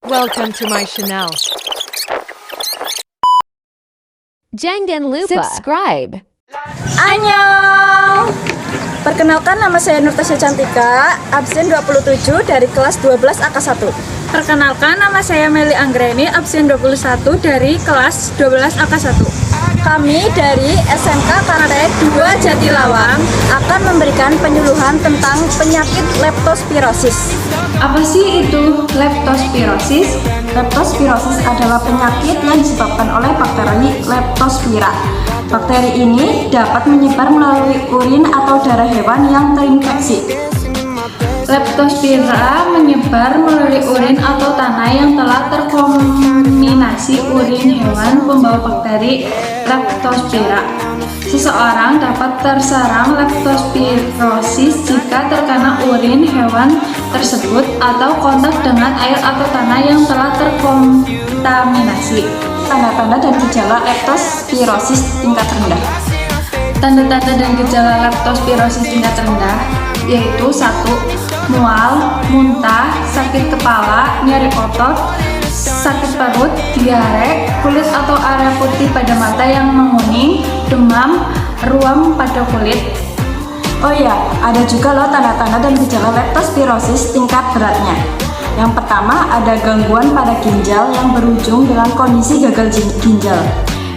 Welcome to my channel. Jangan lupa subscribe. Annyeong! Perkenalkan, nama saya Nurtasya Cantika, absen 27 dari kelas 12 AK1. Perkenalkan, nama saya Meli Anggreni, absen 21 dari kelas 12 AK1. Kami dari SMK Karatayek 2 Jatilawang akan memberikan penyuluhan tentang penyakit leptospirosis. Apa sih itu leptospirosis? Leptospirosis adalah penyakit yang disebabkan oleh bakteri Leptospira. Bakteri ini dapat menyebar melalui urin atau darah hewan yang terinfeksi. Leptospira menyebar melalui urin atau tanah yang telah terkontaminasi urin hewan pembawa bakteri Leptospira. Seseorang dapat terserang leptospirosis jika terkena urin hewan tersebut atau kontak dengan air atau tanah yang telah terkontaminasi. Tanda-tanda dan gejala leptospirosis tingkat rendah. Tanda-tanda dan gejala leptospirosis tingkat rendah yaitu 1. Mual, muntah, sakit kepala, nyeri otot, sakit perut, diare, kulit atau area putih pada mata yang menguning, demam, ruam pada kulit. Oh ya, ada juga loh tanda-tanda dan gejala leptospirosis tingkat beratnya. Yang pertama, ada gangguan pada ginjal yang berujung dengan kondisi gagal ginjal.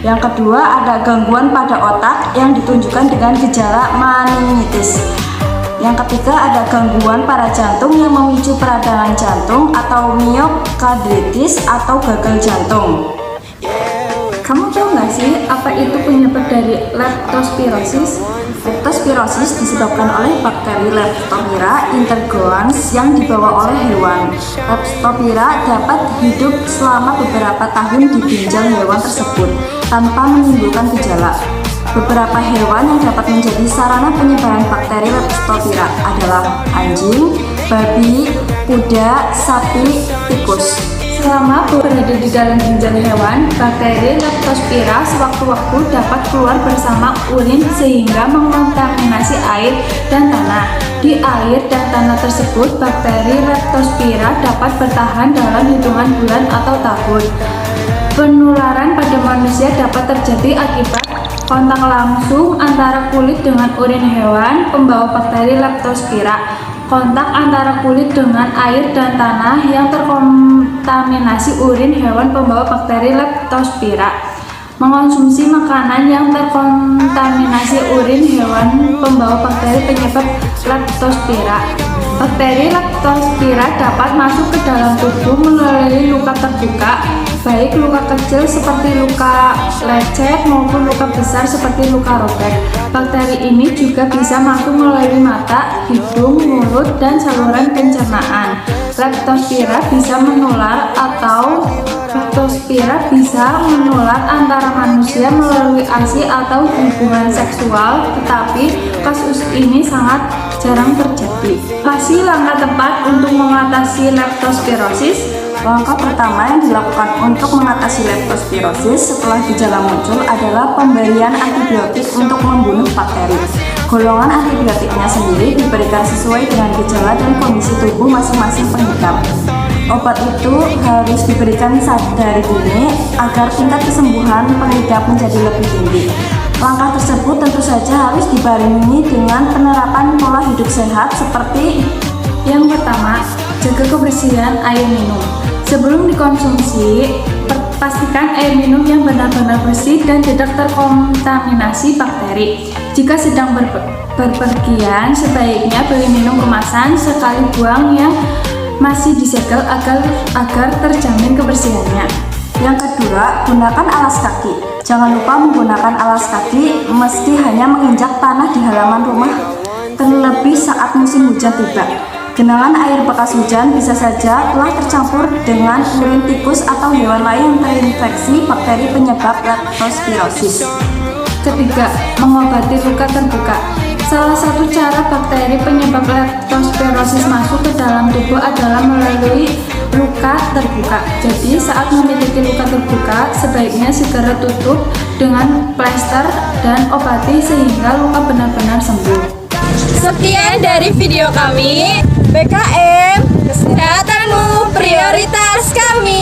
Yang kedua, ada gangguan pada otak yang ditunjukkan dengan gejala meningitis. Yang ketiga, ada gangguan pada jantung yang memicu peradangan jantung atau miokardritis atau gagal jantung. Kamu tahu nggak sih apa itu penyebab dari leptospirosis? Leptospirosis disebabkan oleh bakteri Leptospira intergoans yang dibawa oleh hewan. Leptospira dapat hidup selama beberapa tahun di ginjal hewan tersebut tanpa menimbulkan gejala. Beberapa hewan yang dapat menjadi sarana penyebaran bakteri Leptospira adalah anjing, babi, kuda, sapi, tikus. Selama berada di dalam ginjal hewan, bakteri Leptospira sewaktu-waktu dapat keluar bersama urin sehingga mengontaminasi air dan tanah. Di air dan tanah tersebut, bakteri Leptospira dapat bertahan dalam hitungan bulan atau tahun. Penularan pada manusia dapat terjadi akibat kontak langsung antara kulit dengan urin hewan pembawa bakteri Leptospira, kontak antara kulit dengan air dan tanah yang terkontaminasi urin hewan pembawa bakteri Leptospira, mengonsumsi makanan yang terkontaminasi urin hewan pembawa bakteri penyebab Leptospira. Bakteri Leptospira dapat masuk ke dalam tubuh melalui luka terbuka, baik luka kecil seperti luka lecet maupun luka besar seperti luka robek. Bakteri ini juga bisa masuk melalui mata, hidung, mulut, dan saluran pencernaan. Leptospira bisa menular antara manusia melalui ASI atau hubungan seksual, tetapi kasus ini sangat jarang terjadi. Kasih langkah tepat untuk mengatasi leptospirosis. Langkah pertama yang dilakukan untuk mengatasi leptospirosis setelah gejala muncul adalah pemberian antibiotik untuk membunuh bakteri. Golongan antibiotiknya sendiri diberikan sesuai dengan gejala dan kondisi tubuh masing-masing pengidap. Obat itu harus diberikan dari dini agar tingkat kesembuhan pengidap menjadi lebih tinggi. Langkah tersebut tentu saja harus dibarengi dengan penerapan pola hidup sehat seperti yang pertama, jaga kebersihan air minum. Sebelum dikonsumsi, pastikan air minum yang benar-benar bersih dan tidak terkontaminasi bakteri. Jika sedang berpergian, sebaiknya beli minum kemasan sekali buang yang masih disegel agar terjamin kebersihannya. Yang kedua, gunakan alas kaki. Jangan lupa menggunakan alas kaki meski hanya menginjak tanah di halaman rumah, terlebih saat musim hujan tiba. Genangan air bekas hujan bisa saja telah tercampur dengan urin tikus atau hewan lain yang terinfeksi bakteri penyebab leptospirosis. Ketiga, mengobati luka terbuka. Salah satu cara bakteri penyebab leptospirosis masuk ke dalam tubuh adalah melalui luka terbuka. Jadi saat memiliki luka terbuka, sebaiknya segera tutup dengan plester dan obati sehingga luka benar-benar sembuh. Sekian dari video kami. BKM, kesehatanmu prioritas kami.